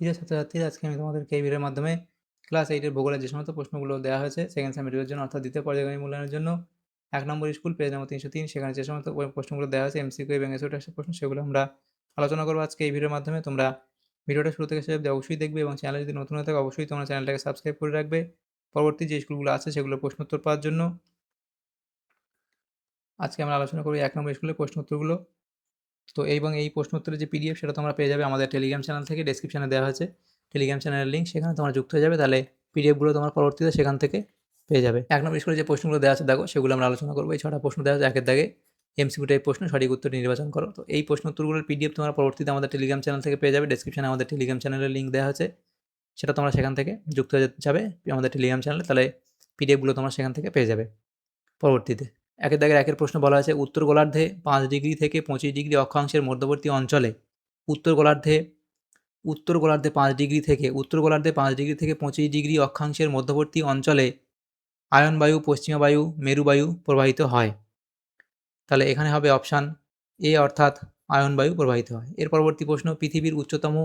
প্রিয় ছাত্রছাত্রীরা, আজকে আমি তোমাদেরকে এই ভিডিওর মাধ্যমে ক্লাস 8 এর ভূগোলের যে সমস্ত প্রশ্নগুলো দেওয়া হয়েছে সেকেন্ড সেমিস্টারের জন্য, অর্থাৎ দ্বিতীয় পর্যায়গামী মূল্যায়নের জন্য 1 নম্বর স্কুল পেজ নম্বর 303, সেখানে যে সমস্ত প্রশ্নগুলো দেওয়া হয়েছে এমসিকিউ এবং এসও টাইপের প্রশ্ন, সেগুলো আমরা আলোচনা করবো আজকে এই ভিডিওর মাধ্যমে। তোমরা ভিডিওটা শুরু থেকে শেষ অবধি অবশ্যই দেখবে এবং চ্যানেলে যদি নতুন হয়ে থাকে অবশ্যই তোমরা চ্যানেলটাকে সাবস্ক্রাইব করে রাখবে পরবর্তী যে স্কুলগুলো আছে সেগুলোর প্রশ্ন উত্তর পাওয়ার জন্য। আজকে আমরা আলোচনা করি 1 নম্বর স্কুলের প্রশ্ন উত্তরগুলো। তো এই প্রশ্ন উত্তরের যে পিডিএফ সেটা তোমরা পেয়ে যাবে আমাদের টেলিগ্রাম চ্যানেল থেকে, ডেসক্রিপশনে দেওয়া হয়েছে টেলিগ্রাম চ্যানেলের লিঙ্ক, সেখানে তোমরা যুক্ত হয়ে যাবে, তাহলে পিডিএফগুলো তোমার পরবর্তীতে সেখান থেকে পেয়ে যাবে। 1 নম্বর স্কুলে যে প্রশ্নগুলো দেওয়া আছে দেখো, সেগুলো আমরা আলোচনা করবো। এই 6টা প্রশ্ন দেওয়া আছে একের দাগে, এমসিকিউ টাইপ প্রশ্ন, সঠিক উত্তরটি নির্বাচন করো। তো এই প্রশ্ন উত্তরগুলোর পিডিএফ তোমরা পরবর্তীতে আমাদের টেলিগ্রাম চ্যানেল থেকে পেয়ে যাবে, ডেসক্রিপশনে আমাদের টেলিগ্রাম চ্যানেলের লিঙ্ক দেওয়া আছে, সেটা তোমরা সেখান থেকে যুক্ত হয়ে যাবে আমাদের টেলিগ্রাম চ্যানেলে, তাহলে পিডিএফগুলো তোমরা সেখান থেকে পেয়ে যাবে পরবর্তীতে। একের দাগের একের প্রশ্ন বলা আছে, উত্তর গোলার্ধে 5 ডিগ্রি থেকে 25 ডিগ্রি অক্ষাংশের মধ্যবর্তী অঞ্চলে উত্তর গোলার্ধে 5 ডিগ্রি থেকে 25 ডিগ্রি অক্ষাংশের মধ্যবর্তী অঞ্চলে আয়ন বায়ু, পশ্চিমা বায়ু, মেরু বায়ু প্রবাহিত হয়। তাহলে এখানে হবে অপশান এ, অর্থাৎ আয়ন বায়ু প্রবাহিত হয়। এর পরবর্তী প্রশ্ন, পৃথিবীর উচ্চতম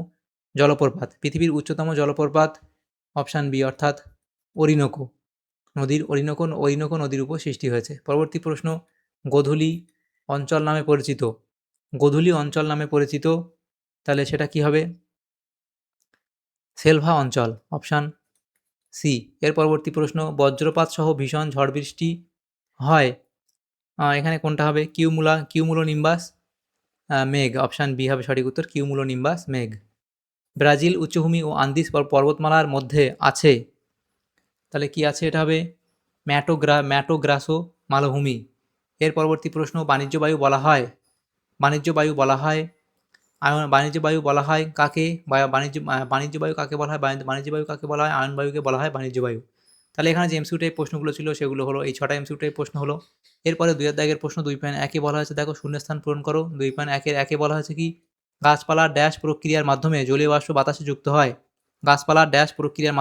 জলপ্রপাত অপশান বি, অর্থাৎ অরিনোকো নদীর উপর সৃষ্টি হয়েছে। পরবর্তী প্রশ্ন, গোধূলি অঞ্চল নামে পরিচিত, তাহলে সেটা কি হবে? সেলভা অঞ্চল, অপশান সি। এর পরবর্তী প্রশ্ন, বজ্রপাত সহ ভীষণ ঝড় বৃষ্টি হয়, এখানে কোনটা হবে? কিউমুলোনিম্বাস মেঘ, অপশান বি হবে সঠিক উত্তর, কিউমুলোনিম্বাস মেঘ। ব্রাজিল উচ্চভূমি ও আন্দিজ পর্বতমালার মধ্যে আছে, তাহলে কি আছে? এটা হবে ম্যাটোগ্রাসো মালভূমি। এর পরবর্তী প্রশ্ন, বাণিজ্য বায়ু বলা হয় কাকে? বাণিজ্য বায়ু কাকে বলা হয়? আয়ন বায়ুকে বলা হয় বাণিজ্য বায়ু। তাহলে এখানে যে এমসিকিউ টাইপ প্রশ্নগুলো ছিল সেগুলো হলো এই 6টা এমসিকিউ টাইপ প্রশ্ন হলো। এরপরে 2 দাগের প্রশ্ন 2.1 বলা হয়েছে, দেখো শূন্যস্থান পূরণ করো। 2.1 বলা হয়েছে কি? গাছপালার ড্যাশ প্রক্রিয়ার মাধ্যমে জলীয় বাষ্প বাতাসে যুক্ত হয়। গাছপালার ড্যাশ প্রক্রিয়ার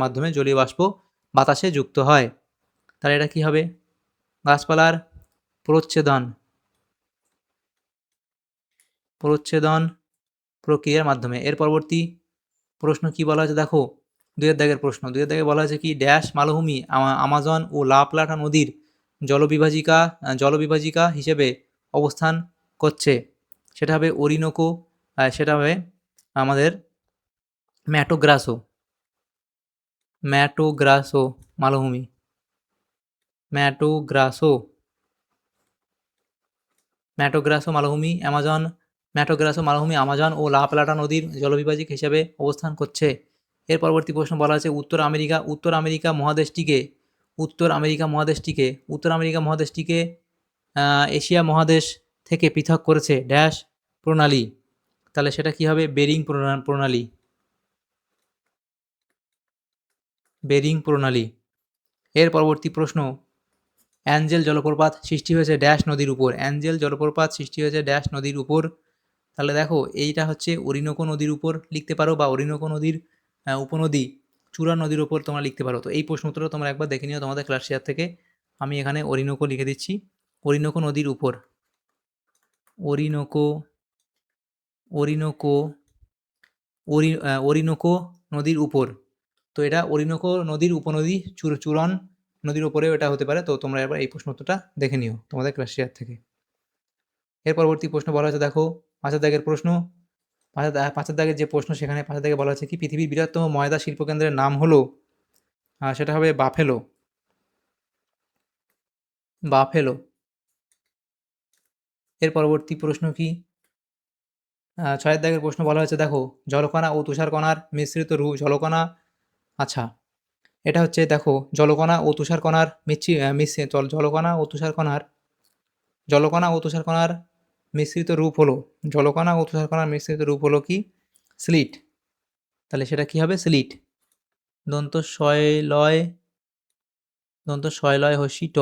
মাধ্যমে জলীয় বাষ্প বাতাসে যুক্ত হয়। তাহলে এটা কি হবে? গাছপালার প্রচ্ছেদন প্রক্রিয়ার মাধ্যমে। এর পরবর্তী প্রশ্ন কি বলা হয়েছে দেখো, 2 দাগের প্রশ্ন। 2 দাগে বলা হয়েছে কি? ড্যাশ মালভূমি আমাজন ও লা প্লাটা নদীর জলবিভাজিকা হিসেবে অবস্থান করছে। সেটা হবে অরিনোকো, সেটা হবে আমাদের ম্যাটোগ্রাসো মালভূমি, ম্যাটোগ্রাসো মালভূমি আমাজন ও লা প্লাটা নদীর জলবিভাজিক হিসেবে অবস্থান করছে। এর পরবর্তী প্রশ্ন বলা আছে, উত্তর আমেরিকা মহাদেশটিকে এশিয়া মহাদেশ থেকে পৃথক করেছে ড্যাশ প্রণালী, তাহলে সেটা কি হবে? বেরিং প্রণালী। এর পরবর্তী প্রশ্ন, অ্যাঞ্জেল জলপ্রপাত সৃষ্টি হয়েছে ড্যাশ নদীর উপর। তাহলে দেখো, এইটা হচ্ছে অরিনোকো নদীর উপর লিখতে পারো, বা অরিনোকো নদীর উপনদী চূড়া নদীর উপর তোমরা লিখতে পারো। তো এই প্রশ্ন উত্তরটা তোমরা একবার দেখে নিও তোমাদের ক্লাস শেয়ার থেকে। আমি এখানে অরিনোকো লিখে দিচ্ছি, অরিনোকো নদীর উপর, অরিনোকো নদীর উপর। তো এটা অরিনোকো নদীর উপনদী চূড়ন নদীর উপরেও এটা হতে পারে। তো তোমরা এবার এই প্রশ্ন উত্তরটা দেখে নিও তোমাদের ক্লাস শেয়ার থেকে। এর পরবর্তী প্রশ্ন বলা হয়েছে দেখো, 5 দাগের প্রশ্ন। 5 দাগের যে প্রশ্ন, সেখানে 5 দাগে বলা হয়েছে কি? পৃথিবীর বৃহত্তম ময়দা শিল্পকেন্দ্রের নাম হলো, সেটা হবে বাফেলো। এর পরবর্তী প্রশ্ন কি? 6 দাগের প্রশ্ন বলা হয়েছে দেখো, জলকণা ও তুষারকণার মিশ্রিত রূপ। আচ্ছা, এটা হচ্ছে দেখো, জলকণা ও তুষারকণার মিশ্রিত রূপ হলো কি? স্লিট। তাহলে সেটা কি হবে? স্লিট। দন্ত শয় লয় হস্যি ট,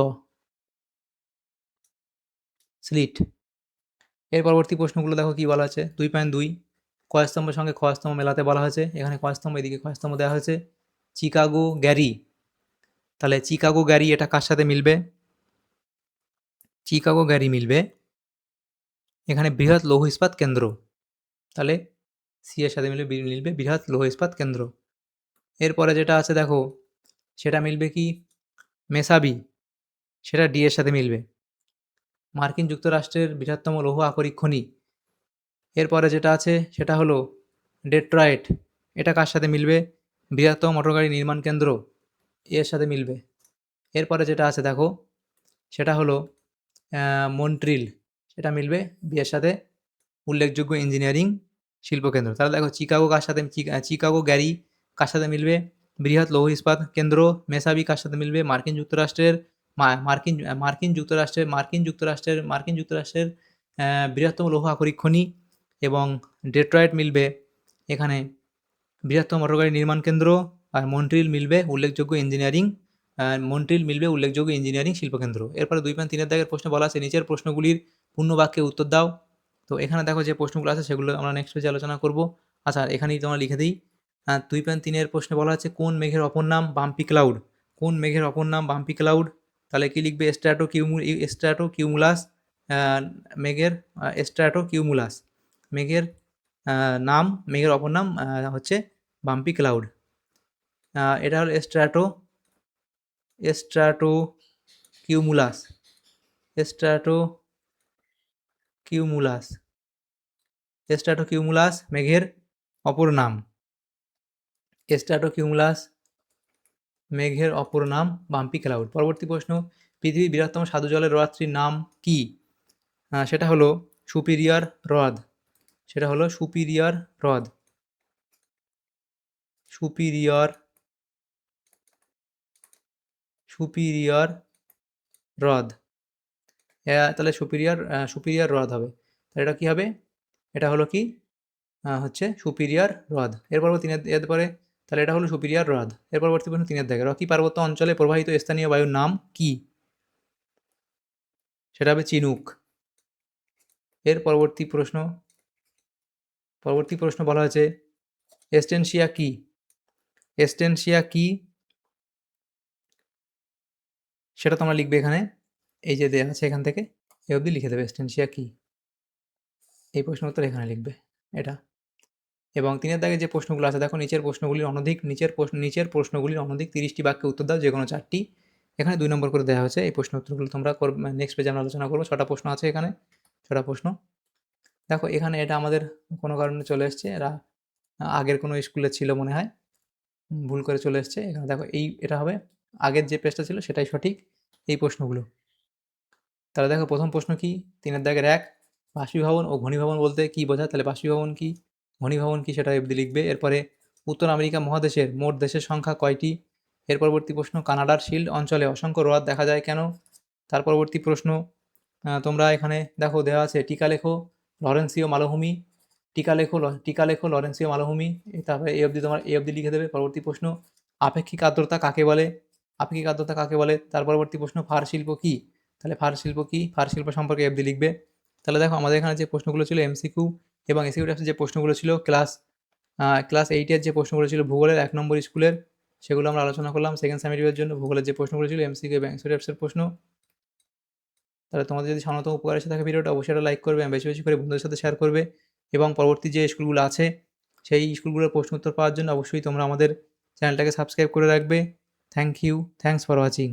স্লিট। এর পরবর্তী প্রশ্নগুলো দেখো কি বলা আছে। 2.2, কয়স্তম্ভের সঙ্গে ক্ষয়স্তম্ভ মেলাতে বলা হয়েছে। এখানে কয়স্তম্ভ, এদিকে ক্ষয়স্তম্ভ দেওয়া হয়েছে। চিকাগো গ্যারি, তাহলে চিকাগো গ্যারি এটা কার সাথে মিলবে? এখানে বৃহৎ লৌহ ইস্পাত কেন্দ্র, তাহলে সি এর সাথে মিলবে বৃহৎ লৌহ ইস্পাত কেন্দ্র। এরপরে যেটা আছে দেখো, সেটা মিলবে কি মেসাবি, সেটা ডি এর সাথে মিলবে। মার্কিন যুক্তরাষ্ট্রের বৃহত্তম লৌহ আকরিক খনি। এরপরে যেটা আছে সেটা হলো ডেট্রয়েট, এটা কার সাথে মিলবে? বৃহত্তম মোটরগাড়ি নির্মাণ কেন্দ্র, এর সাথে মিলবে। এরপরে যেটা আছে দেখো, সেটা হলো মন্ট্রিল, সেটা মিলবে বি এর সাথে, উল্লেখযোগ্য ইঞ্জিনিয়ারিং শিল্পকেন্দ্র। তাহলে দেখো চিকাগো কার সাথে, চিকাগো গ্যারি কার সাথে মিলবে? বৃহৎ লৌহ ইস্পাত কেন্দ্র। মেসাবি কার সাথে মিলবে? মার্কিন যুক্তরাষ্ট্রের মার্কিন যুক্তরাষ্ট্রের বৃহত্তম লৌহ আকরিক খনি। এবং ডেট্রয়েট মিলবে এখানে বৃহত্তম মোটরগাড়ি নির্মাণ কেন্দ্র। আর মন্ট্রিল মিলবে উল্লেখযোগ্য ইঞ্জিনিয়ারিং শিল্পকেন্দ্র। এরপরে 2.3 দাগের প্রশ্ন বলা আছে নিচের প্রশ্নগুলির পূর্ণ বাক্যে উত্তর দাও। তো এখানে দেখো যে প্রশ্নগুলো আছে সেগুলো আমরা নেক্সট পেজে আলোচনা করব। আচ্ছা, এখানেই তোমরা লিখে দিই। 2.3 প্রশ্নে বলা আছে কোন মেঘের অপর নাম বাম্পি ক্লাউড? কোন মেঘের অপর নাম বাম্পি ক্লাউড? তাহলে কি লিখবে? স্ট্র্যাটোকিউমুলাস মেঘের স্ট্র্যাটোকিউমুলাস মেঘের মেঘের অপর নাম হচ্ছে বাম্পি ক্লাউড। এটা হলো স্ট্র্যাটোকিউমুলাস স্ট্র্যাটোকিউমুলাস মেঘের অপর নাম। স্ট্র্যাটোকিউমুলাস মেঘের অপর নাম বাম্পি ক্লাউড। পরবর্তী প্রশ্ন, পৃথিবীর বৃহত্তম স্বাদু জলের হ্রদটির নাম কি? সেটা হলো সুপিরিয়র হ্রদ। সুপিরিয়র হ্রদ। তাহলে সুপিরিয়র হ্রদ হবে। তাহলে এটা কি হবে? এটা হলো কি হচ্ছে সুপিরিয়র হ্রদ। এরপরে তাহলে এটা হলো সুপিরিয়র হ্রদ। এর পরবর্তী প্রশ্ন 3 দাগে, রকি পার্বত্য অঞ্চলে প্রবাহিত স্থানীয় বায়ুর নাম কি? সেটা হবে চিনুক। এর পরবর্তী প্রশ্ন বলা হয়েছে এস্টেনশিয়া কি? সেটা তোমরা লিখবে এখানে, এই যে দেওয়া আছে এখান থেকে এ অবধি লিখে দেবে এস্টেনশিয়া কি। এই প্রশ্ন উত্তর এখানে লিখবে এটা। এবং 3 দাগে যে প্রশ্নগুলো আছে দেখো, নিচের প্রশ্নগুলির অনধিক 30টি বাক্যে উত্তর দাও, যে কোনো 4টি। এখানে 2 নম্বর করে দেওয়া হয়েছে। এই প্রশ্ন উত্তরগুলো তোমরা নেক্সট পেজে আমরা আলোচনা করবো। 6টা প্রশ্ন আছে এখানে, 6টা প্রশ্ন। দেখো এখানে এটা আমাদের কোনো কারণে চলে এসছে, এরা আগের কোনো স্কুলে ছিল মনে হয়, ভুল করে চলে এসছে এখানে। দেখো এটা হবে আগের যে পেজটা ছিল সেটাই সঠিক, এই প্রশ্নগুলো। তাহলে দেখো প্রথম প্রশ্ন কি? 3 দাগের 1, বাষ্পীভবন ও ঘনীভবন বলতে কি বোঝায়? তাহলে বাষ্পীভবন কি, ঘনীভবন কি, সেটা অবধি লিখবে। এরপরে উত্তর আমেরিকা মহাদেশের মোট দেশের সংখ্যা কয়টি? এর পরবর্তী প্রশ্ন, কানাডার শিল্ড অঞ্চলে অসংখ্য হ্রদ দেখা যায় কেন? তার পরবর্তী প্রশ্ন, তোমরা এখানে দেখো দেওয়া আছে টিকা লেখো লরেন্সীয় মালভূমি। তারপরে এ অবধি লিখে দেবে। পরবর্তী প্রশ্ন, আপেক্ষিক আর্দ্রতা কাকে বলে? তার পরবর্তী প্রশ্ন, ফার শিল্প কি? তাহলে ফার শিল্প সম্পর্কে অবধি লিখবে। তাহলে দেখো আমাদের এখানে যে প্রশ্নগুলো ছিল এমসিকিউ এবং এসিকিউ টাইপসের যে প্রশ্নগুলো ছিল ক্লাস 8-এর যে প্রশ্নগুলো ছিল ভূগোলের 1 নম্বর স্কুলের, সেগুলো আমরা আলোচনা করলাম। সেকেন্ড সামেটিভের জন্য ভূগোলের যে প্রশ্নগুলো ছিল এমসিকিউ এবং এসিকিউ টাইপসের প্রশ্ন। তাহলে তোমাদের যদি সামান্যতম উপকার এসে থাকে ভিডিওটা, অবশ্যই এটা লাইক করবে এবং বেশি বেশি করে বন্ধুদের সাথে শেয়ার করবে। এবং পরবর্তী যে স্কুলগুলো আছে সেই স্কুলগুলোর প্রশ্ন উত্তর পাওয়ার জন্য অবশ্যই তোমরা আমাদের চ্যানেলটাকে সাবস্ক্রাইব করে রাখবে। Thanks for watching.